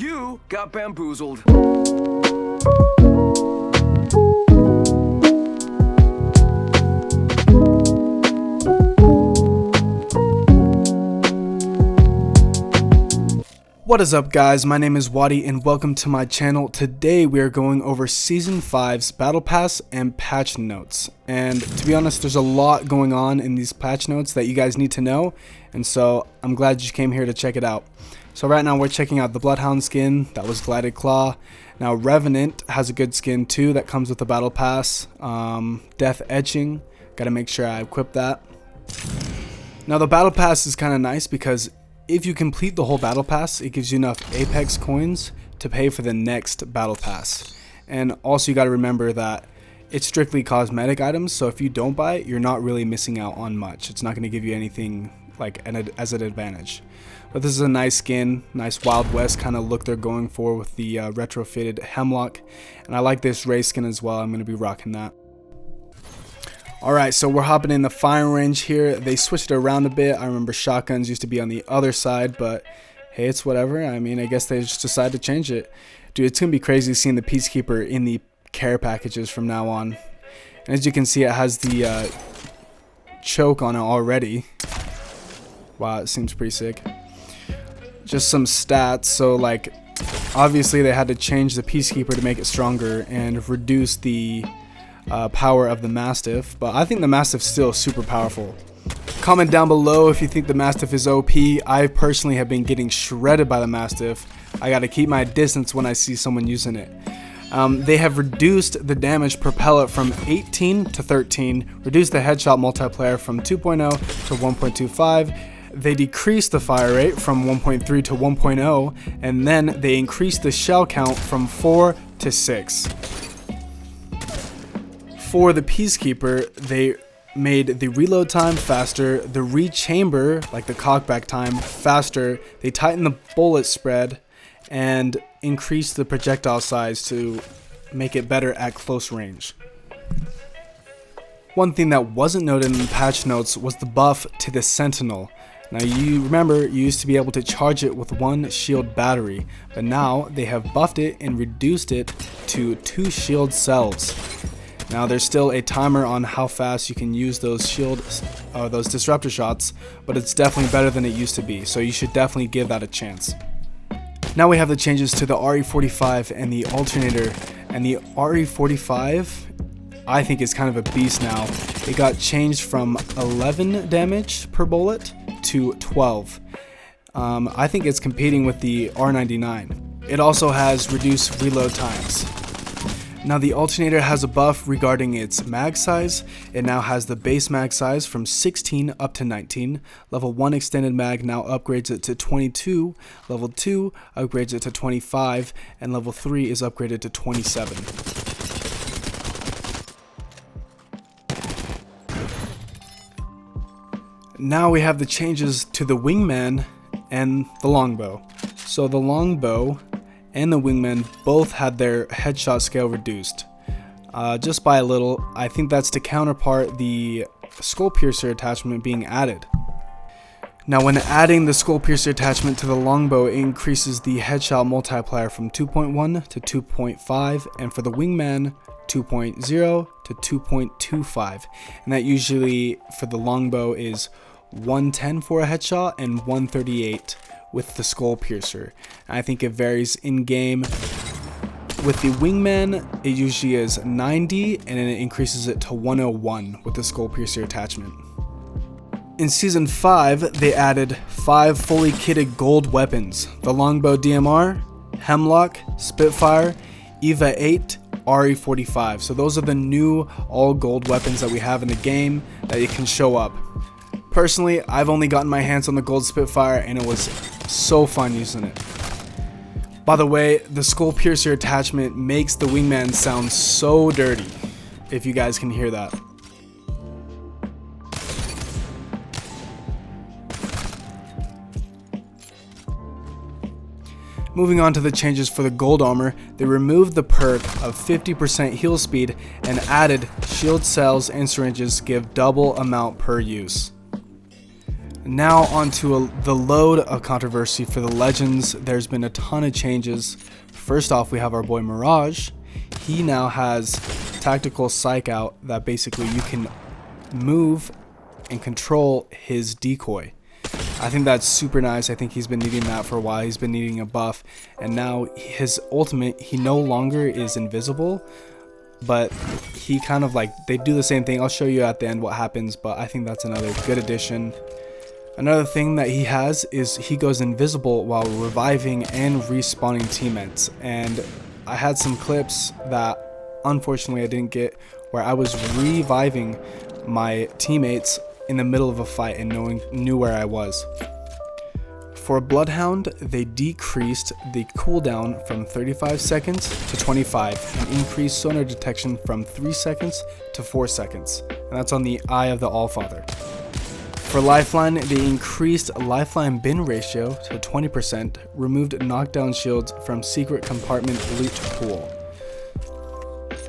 You got bamboozled. What is up, guys? My name is Wadi and welcome to my channel. Today we are going over Season 5's Battle Pass and patch notes. And to be honest, there's a lot going on in these patch notes that you guys need to know, and so I'm glad you came here to check it out. So right now we're checking out the Bloodhound skin, that was Glided Claw. Now Revenant has a good skin too that comes with the Battle Pass. Death Etching, gotta make sure I equip that. Now the Battle Pass is kind of nice because if you complete the whole Battle Pass, it gives you enough Apex coins to pay for the next Battle Pass. And also you got to remember that it's strictly cosmetic items, so if you don't buy it, you're not really missing out on much. It's not going to give you anything like as an advantage. But this is a nice skin, nice Wild West kind of look they're going for with the retrofitted Hemlock. And I like this Ray skin as well. I'm going to be rocking that. Alright, so we're hopping in the firing range here. They switched it around a bit. I remember shotguns used to be on the other side, but hey, it's whatever. I mean, I guess they just decided to change it. Dude, it's going to be crazy seeing the Peacekeeper in the care packages from now on. And as you can see, it has the choke on it already. Wow, it seems pretty sick. Just some stats. So, like, obviously they had to change the Peacekeeper to make it stronger and reduce the power of the Mastiff, but I think the Mastiff's still super powerful. Comment down below if you think the Mastiff is OP. I personally have been getting shredded by the Mastiff. I gotta keep my distance when I see someone using it. They have reduced the damage per pellet from 18 to 13, reduced the headshot multiplier from 2.0 to 1.25. They decreased the fire rate from 1.3 to 1.0, and then they increased the shell count from 4 to 6. For the Peacekeeper, they made the reload time faster, the rechamber, like the cockback time, faster. They tightened the bullet spread and increased the projectile size to make it better at close range. One thing that wasn't noted in the patch notes was the buff to the Sentinel. Now you remember, you used to be able to charge it with one shield battery, but now they have buffed it and reduced it to 2 shield cells. Now there's still a timer on how fast you can use those those disruptor shots, but it's definitely better than it used to be, so you should definitely give that a chance. Now we have the changes to the RE45 and the alternator, and the RE45 I think is kind of a beast now. It got changed from 11 damage per bullet to 12. I think it's competing with the R99. It also has reduced reload times. Now the alternator has a buff regarding its mag size. It now has the base mag size from 16 up to 19. Level 1 extended mag now upgrades it to 22. Level 2 upgrades it to 25. And level 3 is upgraded to 27. Now we have the changes to the wingman and the longbow. So the longbow and the wingman both had their headshot scale reduced, just by a little. I think that's to counterpart the skull piercer attachment being added. Now when adding the skull piercer attachment to the longbow, it increases the headshot multiplier from 2.1 to 2.5, and for the wingman 2.0 to 2.25, and that usually for the longbow is 110 for a headshot and 138 with the skull piercer. I think it varies in game. With the wingman, it usually is 90, and then it increases it to 101 with the skull piercer attachment. In Season 5, they added 5 fully kitted gold weapons: the longbow DMR, Hemlock, Spitfire, Eva 8, RE45. So those are the new all gold weapons that we have in the game that you can show up. Personally, I've only gotten my hands on the gold Spitfire and it was so fun using it. By the way, the skull piercer attachment makes the wingman sound so dirty, if you guys can hear that. Moving on to the changes for the gold armor, they removed the perk of 50% heal speed and added shield cells and syringes give double amount per use. Now onto the load of controversy for the legends. There's been a ton of changes. First off, we have our boy Mirage. He now has tactical psych out that basically you can move and control his decoy. I think that's super nice. I think he's been needing that for a while. He's been needing a buff, and now his ultimate, he no longer is invisible, but he kind of like, they do the same thing. I'll show you at the end what happens, but I think that's another good addition. Another thing that he has is he goes invisible while reviving and respawning teammates, and I had some clips that unfortunately I didn't get where I was reviving my teammates in the middle of a fight and knew where I was. For a Bloodhound, they decreased the cooldown from 35 seconds to 25 and increased sonar detection from 3 seconds to 4 seconds, and that's on the Eye of the Allfather. For Lifeline, they increased lifeline bin ratio to 20%, removed knockdown shields from secret compartment loot pool.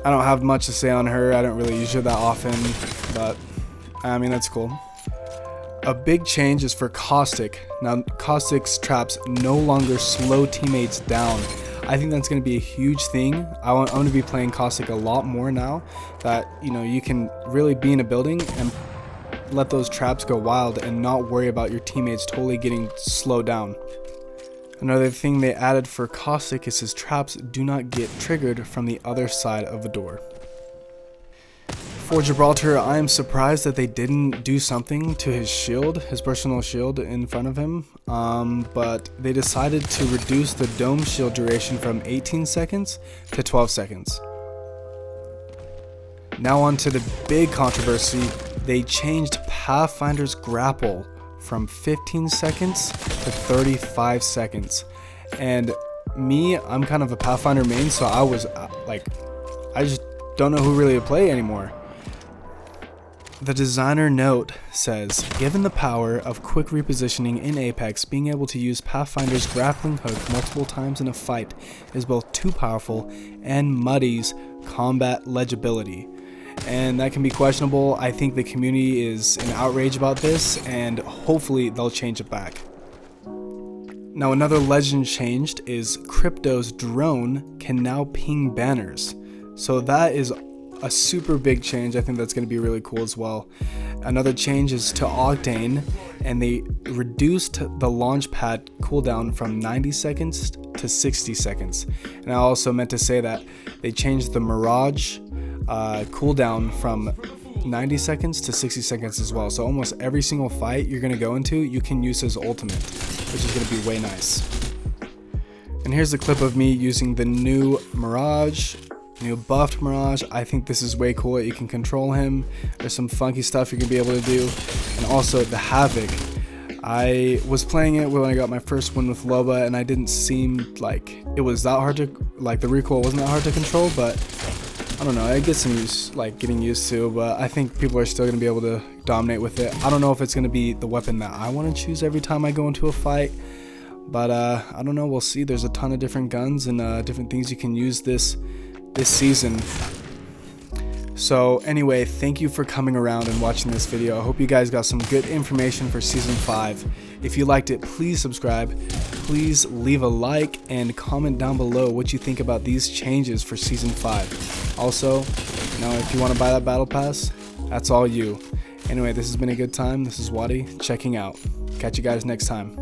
I don't have much to say on her. I don't really use her that often, but I mean, that's cool. A big change is for Caustic. Now, Caustic's traps no longer slow teammates down. I think that's going to be a huge thing. I'm going to be playing Caustic a lot more now that, you know, you can really be in a building and let those traps go wild and not worry about your teammates totally getting slowed down. Another thing they added for Caustic is his traps do not get triggered from the other side of the door. For Gibraltar, I am surprised that they didn't do something to his shield, his personal shield in front of him, but they decided to reduce the dome shield duration from 18 seconds to 12 seconds. Now on to the big controversy. They changed Pathfinder's grapple from 15 seconds to 35 seconds. And me, I'm kind of a Pathfinder main, so I was like, I just don't know who really to play anymore. The designer note says, given the power of quick repositioning in Apex, being able to use Pathfinder's grappling hook multiple times in a fight is both too powerful and muddies combat legibility. And that can be questionable. I think the community is in outrage about this, and hopefully they'll change it back. Now another legend changed is Crypto's drone can now ping banners. So that is a super big change. I think that's going to be really cool as well. Another change is to Octane, and they reduced the launch pad cooldown from 90 seconds to 60 seconds. And I also meant to say that they changed the Mirage cooldown from 90 seconds to 60 seconds as well. So almost every single fight you're going to go into, you can use his ultimate, which is going to be way nice. And here's a clip of me using the new Mirage, new buffed Mirage. I think this is way cool. You can control him. There's some funky stuff you can be able to do. And also the Havoc. I was playing it when I got my first win with Loba, and I didn't seem like it was that hard to, like the recoil wasn't that hard to control, but I don't know, I get some use, like getting used to, but I think people are still going to be able to dominate with it. I don't know if it's going to be the weapon that I want to choose every time I go into a fight, but I don't know, we'll see. There's a ton of different guns and different things you can use this season. So anyway, thank you for coming around and watching this video. I hope you guys got some good information for Season 5. If you liked it, please subscribe. Please leave a like and comment down below what you think about these changes for Season 5. Also, you know, if you want to buy that Battle Pass, that's all you. Anyway, this has been a good time. This is Wadi checking out. Catch you guys next time.